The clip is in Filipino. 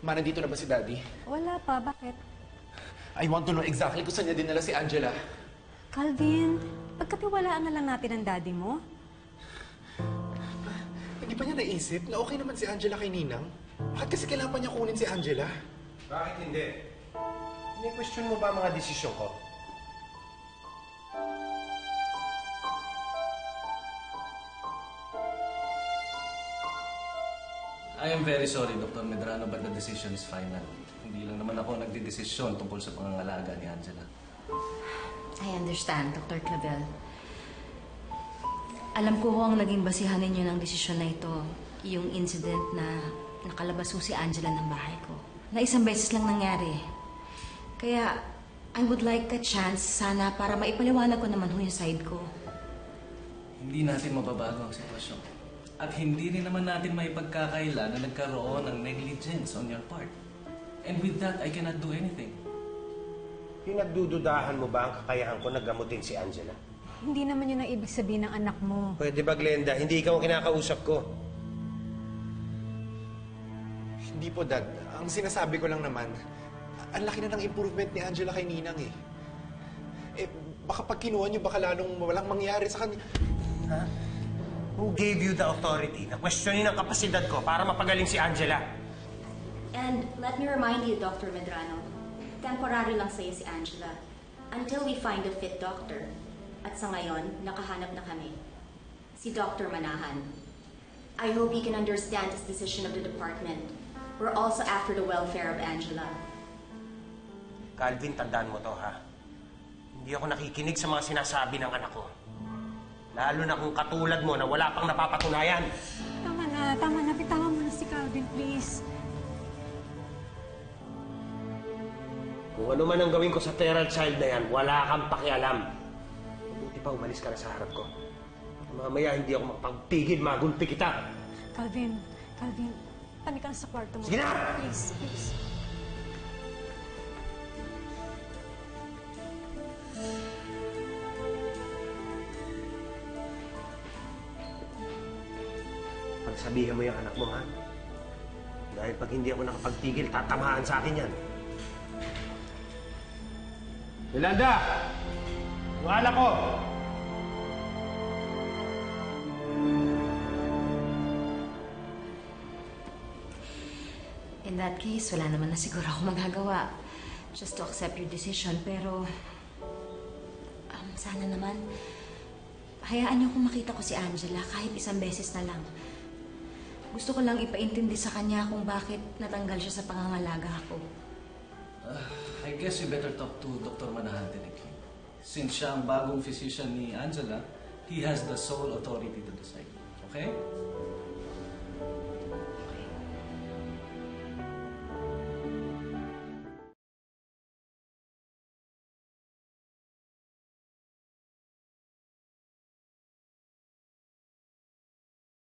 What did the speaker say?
Ma, nandito na ba si Daddy? Wala pa. Bakit? I want to know exactly kung saan niya dinala si Angela. Calvin, pagkatiwalaan na lang natin ang daddy mo. Hindi pa niya naisip na okay naman si Angela kay Ninang? Bakit kasi kailangan pa niya kunin si Angela? Bakit hindi? May-question mo ba ang mga desisyon ko? I am very sorry, Dr. Medrano, but the decision is final. Hindi lang naman ako nagdedesisyon tungkol sa pangangalaga ni Angela. I understand, Dr. Clavel. Alam ko ang naging basihan ninyo ng desisyon na ito, yung incident na nakalabas si Angela ng bahay ko. Na isang beses lang nangyari. Kaya, I would like a chance sana para maipaliwanag ko naman yung side ko. Hindi natin mababago ang sitwasyon. At hindi rin naman natin may pagkakaila na nagkaroon ng negligence on your part. And with that, I cannot do anything. Pinagdududahan mo ba ang kakayahan ko na gamutin si Angela? Hindi naman yun ang ibig sabihin ng anak mo. Pwede ba, Glenda? Hindi ikaw ang kinakausap ko. Hindi po, Dad. Ang sinasabi ko lang naman, ang laki na ng improvement ni Angela kay Ninang eh. Eh, baka pag kinuha niyo, baka lalong walang mangyari sa kanya. Ha? Who gave you the authority na questionin ang kapasidad ko para mapagaling si Angela? And let me remind you, Dr. Medrano, temporary lang sa'yo si Angela until we find a fit doctor. At sa ngayon, nakahanap na kami. Si Dr. Manahan. I hope he can understand his decision of the department. We're also after the welfare of Angela. Calvin, tandaan mo to, ha? Hindi ako nakikinig sa mga sinasabi ng anak ko. Lalo na kung katulad mo na wala pang napapatunayan. Tama na, tama na. Bitawan mo na si Calvin, please. Kung ano man ang gawin ko sa feral child na yan, wala kang pakialam. Mabuti pa umalis ka na sa harap ko. Mamaya hindi ako makapagpigil, magulpi kita. Calvin, tabi ka na sa kwarto mo. Sige na! Please, please. Pagsabihan mo yung anak mo, ha? Dahil pag hindi ako nakapagtigil, tatamaan sa akin yan. Yolanda! Yung alak ko! In that case, wala naman na siguro ako magagawa. Just to accept your decision, pero... sana naman, hayaan niyo kung makita ko si Angela kahit isang beses na lang. Gusto ko lang ipaintindi sa kanya kung bakit natanggal siya sa pangangalaga ko. I guess you better talk to Dr. Manahan, Tineki. Since siya ang bagong physician ni Angela, he has the sole authority to decide. Okay?